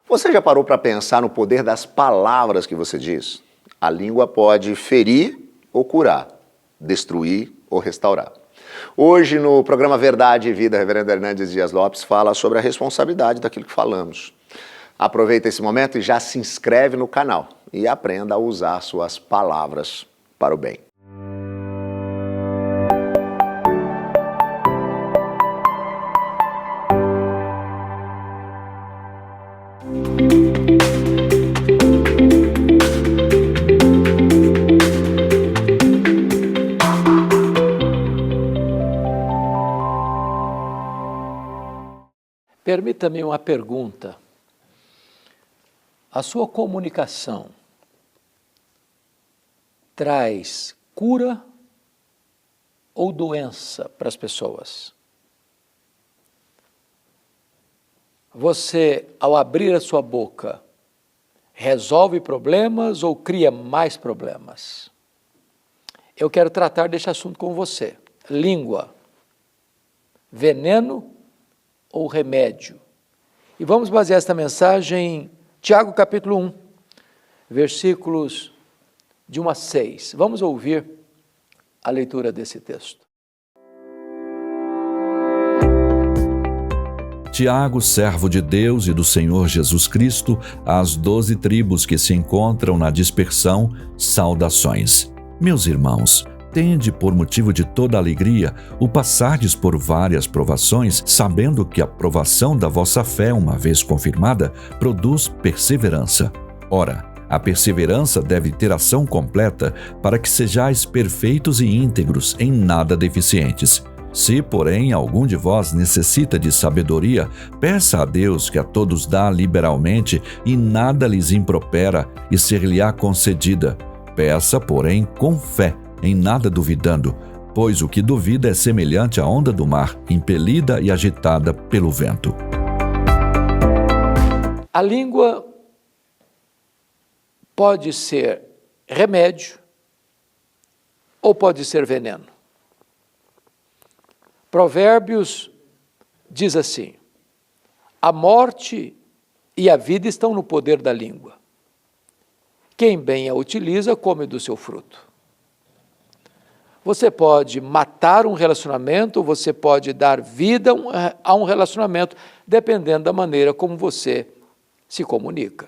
Você já parou para pensar no poder das palavras que você diz? A língua pode ferir ou curar, destruir ou restaurar. Hoje, no programa Verdade e Vida, Reverendo Hernandes Dias Lopes fala sobre a responsabilidade daquilo que falamos. Aproveita esse momento e já se inscreve no canal e aprenda a usar suas palavras para o bem. Permita-me uma pergunta. A sua comunicação traz cura ou doença para as pessoas? Você, ao abrir a sua boca, resolve problemas ou cria mais problemas? Eu quero tratar deste assunto com você. Língua, veneno ou remédio? E vamos basear esta mensagem em Tiago capítulo 1, versículos de 1 a 6. Vamos ouvir a leitura desse texto. Tiago, servo de Deus e do Senhor Jesus Cristo, às 12 tribos que se encontram na dispersão, saudações. Meus irmãos, tende por motivo de toda alegria o passardes por várias provações, sabendo que a provação da vossa fé, uma vez confirmada, produz perseverança. Ora, a perseverança deve ter ação completa para que sejais perfeitos e íntegros, em nada deficientes. Se, porém, algum de vós necessita de sabedoria, peça a Deus que a todos dá liberalmente e nada lhes impropera e ser-lhe-á concedida. Peça, porém, com fé, em nada duvidando, pois o que duvida é semelhante à onda do mar, impelida e agitada pelo vento. A língua pode ser remédio ou pode ser veneno. Provérbios diz assim: a morte e a vida estão no poder da língua. Quem bem a utiliza, come do seu fruto. Você pode matar um relacionamento, você pode dar vida a um relacionamento, dependendo da maneira como você se comunica.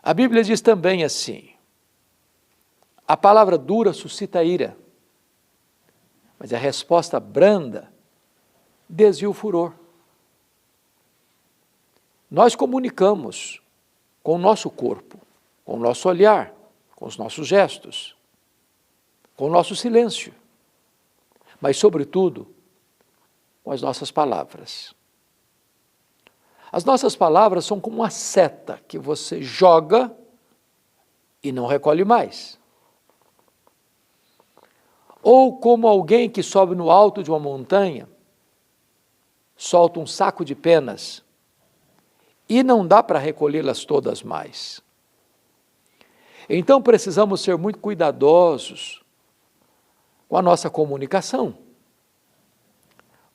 A Bíblia diz também assim: a palavra dura suscita ira, mas a resposta branda desvia o furor. Nós comunicamos com o nosso corpo, com o nosso olhar, com os nossos gestos, com o nosso silêncio, mas, sobretudo, com as nossas palavras. As nossas palavras são como uma seta que você joga e não recolhe mais. Ou como alguém que sobe no alto de uma montanha, solta um saco de penas e não dá para recolhê-las todas mais. Então precisamos ser muito cuidadosos com a nossa comunicação,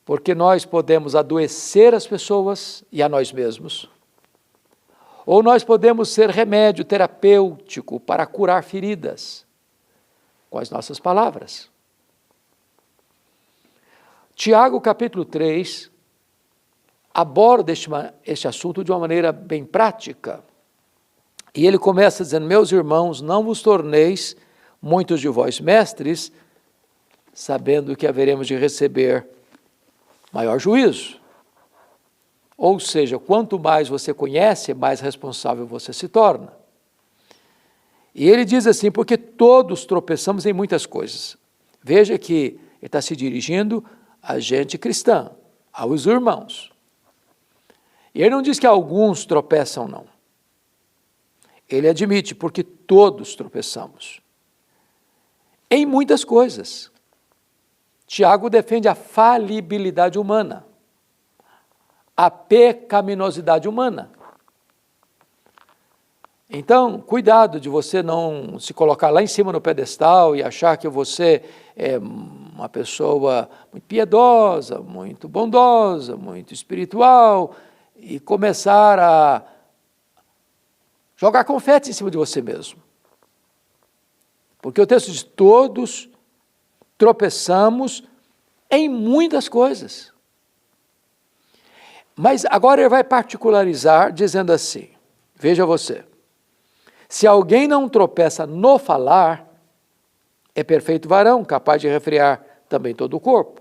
porque nós podemos adoecer as pessoas e a nós mesmos, ou nós podemos ser remédio terapêutico para curar feridas com as nossas palavras. Tiago capítulo 3 aborda este assunto de uma maneira bem prática, e ele começa dizendo: meus irmãos, não vos torneis muitos de vós mestres, sabendo que haveremos de receber maior juízo. Ou seja, quanto mais você conhece, mais responsável você se torna. E ele diz assim: porque todos tropeçamos em muitas coisas. Veja que ele está se dirigindo a gente cristã, aos irmãos. E ele não diz que alguns tropeçam, não. Ele admite, porque todos tropeçamos em muitas coisas. Tiago defende a falibilidade humana, a pecaminosidade humana. Então, cuidado de você não se colocar lá em cima no pedestal e achar que você é uma pessoa muito piedosa, muito bondosa, muito espiritual, e começar a jogar confete em cima de você mesmo. Porque o texto diz, todos tropeçamos em muitas coisas. Mas agora ele vai particularizar dizendo assim, veja você, se alguém não tropeça no falar, é perfeito varão, capaz de refrear também todo o corpo.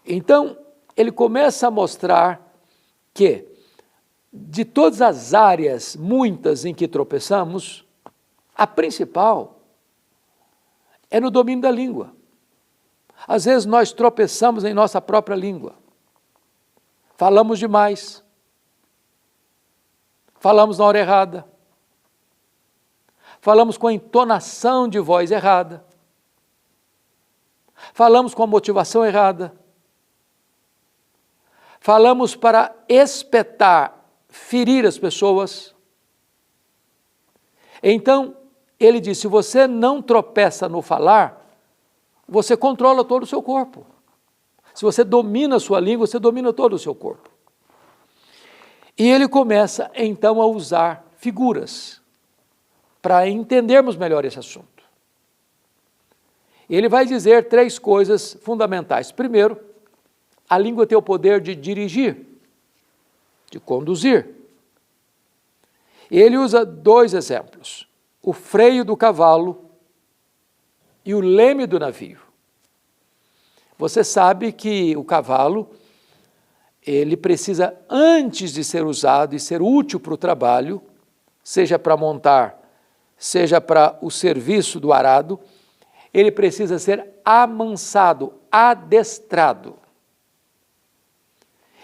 Então, ele começa a mostrar que, de todas as áreas, muitas em que tropeçamos, a principal é no domínio da língua. Às vezes nós tropeçamos em nossa própria língua. Falamos demais. Falamos na hora errada. Falamos com a entonação de voz errada. Falamos com a motivação errada. Falamos para espetar, ferir as pessoas. Então, ele diz, se você não tropeça no falar, você controla todo o seu corpo. Se você domina a sua língua, você domina todo o seu corpo. E ele começa, então, a usar figuras para entendermos melhor esse assunto. Ele vai dizer 3 coisas fundamentais. Primeiro, a língua tem o poder de dirigir, de conduzir. Ele usa 2 exemplos, o freio do cavalo e o leme do navio. Você sabe que o cavalo, ele precisa, antes de ser usado e ser útil para o trabalho, seja para montar, seja para o serviço do arado, ele precisa ser amansado, adestrado.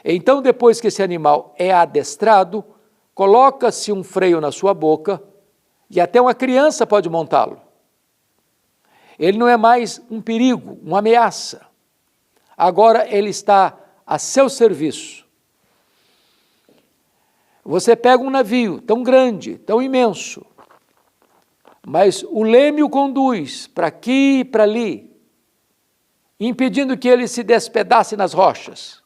Então, depois que esse animal é adestrado, coloca-se um freio na sua boca e até uma criança pode montá-lo. Ele não é mais um perigo, uma ameaça. Agora ele está a seu serviço. Você pega um navio tão grande, tão imenso, mas o leme o conduz para aqui e para ali, impedindo que ele se despedace nas rochas.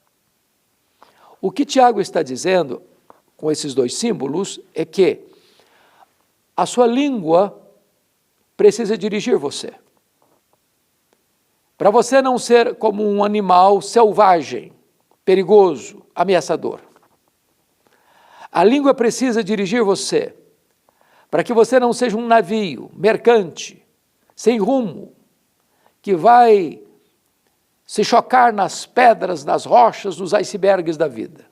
O que Tiago está dizendo com esses 2 símbolos é que a sua língua precisa dirigir você. Para você não ser como um animal selvagem, perigoso, ameaçador. A língua precisa dirigir você, para que você não seja um navio mercante, sem rumo, que vai se chocar nas pedras, nas rochas, nos icebergs da vida.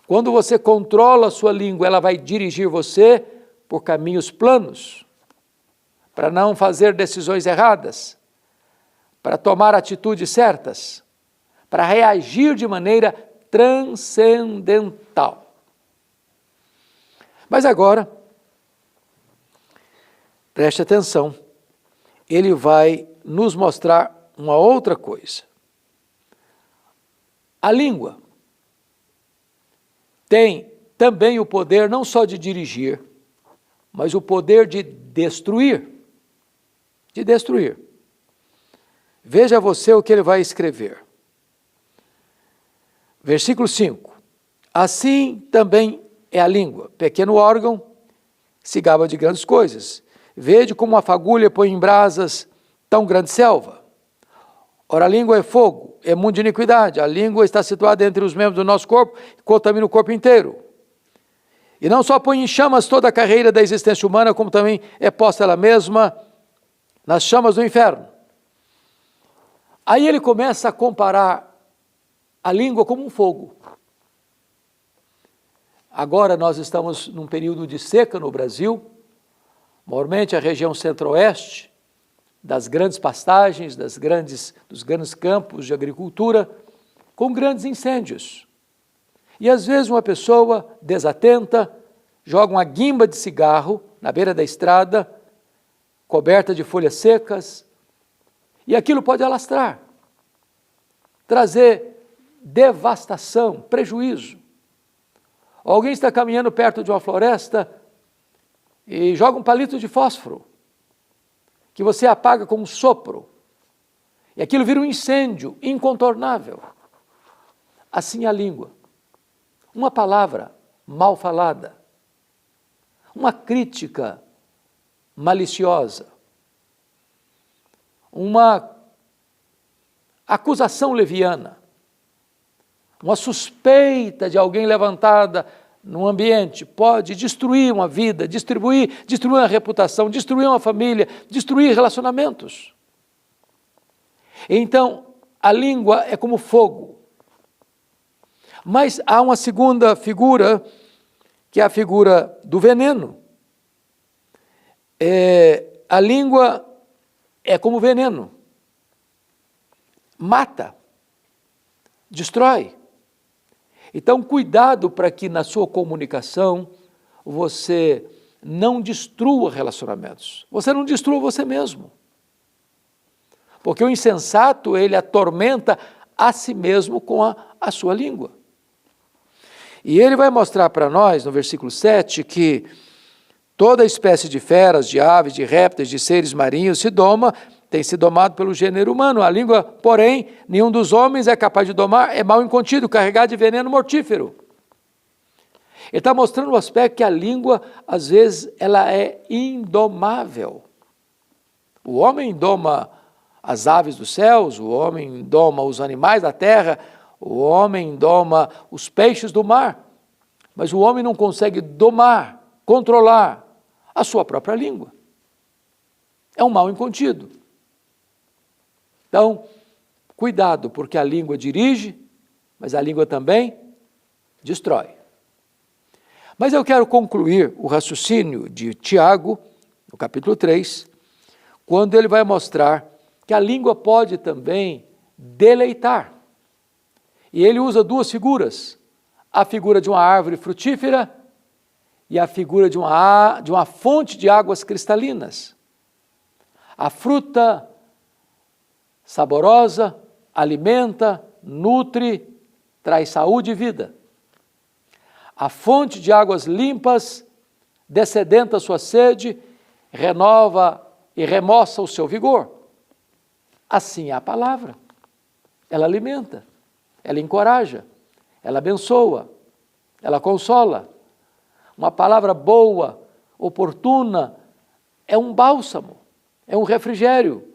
Quando você controla a sua língua, ela vai dirigir você por caminhos planos, para não fazer decisões erradas, para tomar atitudes certas, para reagir de maneira transcendental. Mas agora, preste atenção, ele vai nos mostrar uma outra coisa. A língua tem também o poder não só de dirigir, mas o poder de destruir. De destruir. Veja você o que ele vai escrever. Versículo 5. Assim também é a língua, pequeno órgão, se gaba de grandes coisas. Vede como uma fagulha põe em brasas tão grande selva. Ora, a língua é fogo, é mundo de iniquidade. A língua está situada entre os membros do nosso corpo e contamina o corpo inteiro. E não só põe em chamas toda a carreira da existência humana, como também é posta ela mesma nas chamas do inferno. Aí ele começa a comparar a língua como um fogo. Agora nós estamos num período de seca no Brasil, maiormente a região centro-oeste, das grandes pastagens, dos grandes campos de agricultura, com grandes incêndios. E às vezes uma pessoa desatenta joga uma guimba de cigarro na beira da estrada, coberta de folhas secas, e aquilo pode alastrar, trazer devastação, prejuízo. Alguém está caminhando perto de uma floresta e joga um palito de fósforo, que você apaga com um sopro, e aquilo vira um incêndio incontornável. Assim é a língua. uma palavra mal falada, uma crítica maliciosa, uma acusação leviana, uma suspeita de alguém levantada no ambiente pode destruir uma vida, destruir uma reputação, destruir uma família, destruir relacionamentos. Então, a língua é como fogo. Mas há uma segunda figura, que é a figura do veneno. A língua é como veneno. Mata, destrói. Então, cuidado para que na sua comunicação você não destrua relacionamentos. Você não destrua você mesmo. Porque o insensato, ele atormenta a si mesmo com a sua língua. E ele vai mostrar para nós, no versículo 7, que toda espécie de feras, de aves, de répteis, de seres marinhos tem se domado pelo gênero humano. A língua, porém, nenhum dos homens é capaz de domar, é mal incontido, carregado de veneno mortífero. Ele está mostrando o aspecto que a língua, às vezes, ela é indomável. O homem doma as aves dos céus, o homem doma os animais da terra, o homem doma os peixes do mar, mas o homem não consegue domar, controlar a sua própria língua. É um mal incontido. Então, cuidado, porque a língua dirige, mas a língua também destrói. Mas eu quero concluir o raciocínio de Tiago, no capítulo 3, quando ele vai mostrar que a língua pode também deleitar. E ele usa duas figuras, a figura de uma árvore frutífera e a figura de uma fonte de águas cristalinas. A fruta saborosa alimenta, nutre, traz saúde e vida. A fonte de águas limpas dessedenta a sua sede, renova e remoça o seu vigor. Assim é a palavra. Ela alimenta, ela encoraja, ela abençoa, ela consola. Uma palavra boa, oportuna, é um bálsamo, é um refrigério,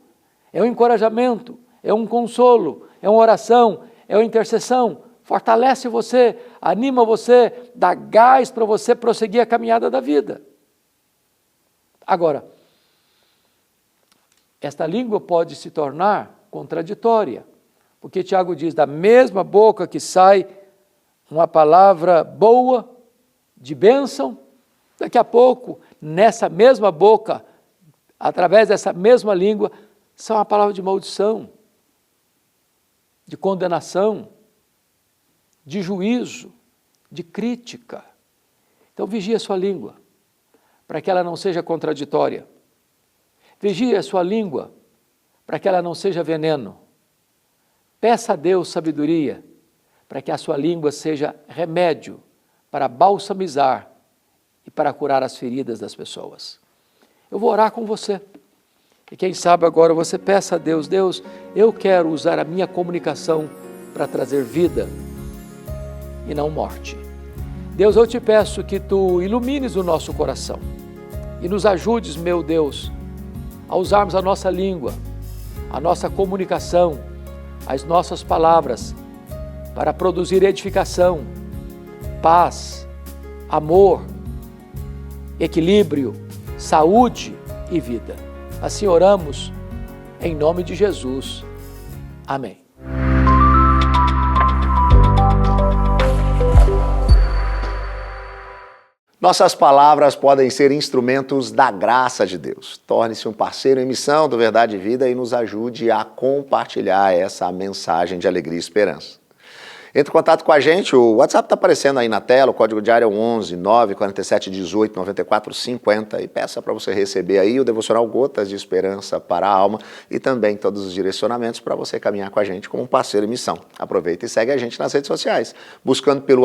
é um encorajamento, é um consolo, é uma oração, é uma intercessão. Fortalece você, anima você, dá gás para você prosseguir a caminhada da vida. Agora, esta língua pode se tornar contraditória, porque Tiago diz, da mesma boca que sai uma palavra boa, de bênção, daqui a pouco, nessa mesma boca, através dessa mesma língua, são uma palavra de maldição, de condenação, de juízo, de crítica. Então vigie a sua língua, para que ela não seja contraditória. Vigie a sua língua, para que ela não seja veneno. Peça a Deus sabedoria, para que a sua língua seja remédio para balsamizar e para curar as feridas das pessoas. Eu vou orar com você. E quem sabe agora você peça a Deus, Deus, eu quero usar a minha comunicação para trazer vida e não morte. Deus, eu te peço que tu ilumines o nosso coração e nos ajudes, meu Deus, a usarmos a nossa língua, a nossa comunicação, as nossas palavras para produzir edificação, paz, amor, equilíbrio, saúde e vida. Assim oramos, em nome de Jesus. Amém. Nossas palavras podem ser instrumentos da graça de Deus. Torne-se um parceiro em missão do Verdade e Vida e nos ajude a compartilhar essa mensagem de alegria e esperança. Entre em contato com a gente, o WhatsApp está aparecendo aí na tela, o código de área é 11 947 18 94 50 e peça para você receber aí o devocional Gotas de Esperança para a Alma e também todos os direcionamentos para você caminhar com a gente como um parceiro em missão. Aproveita e segue a gente nas redes sociais, buscando pelo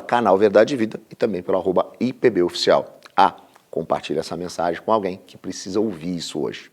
@canal Verdade e Vida e também pelo @IPB Oficial. Compartilhe essa mensagem com alguém que precisa ouvir isso hoje.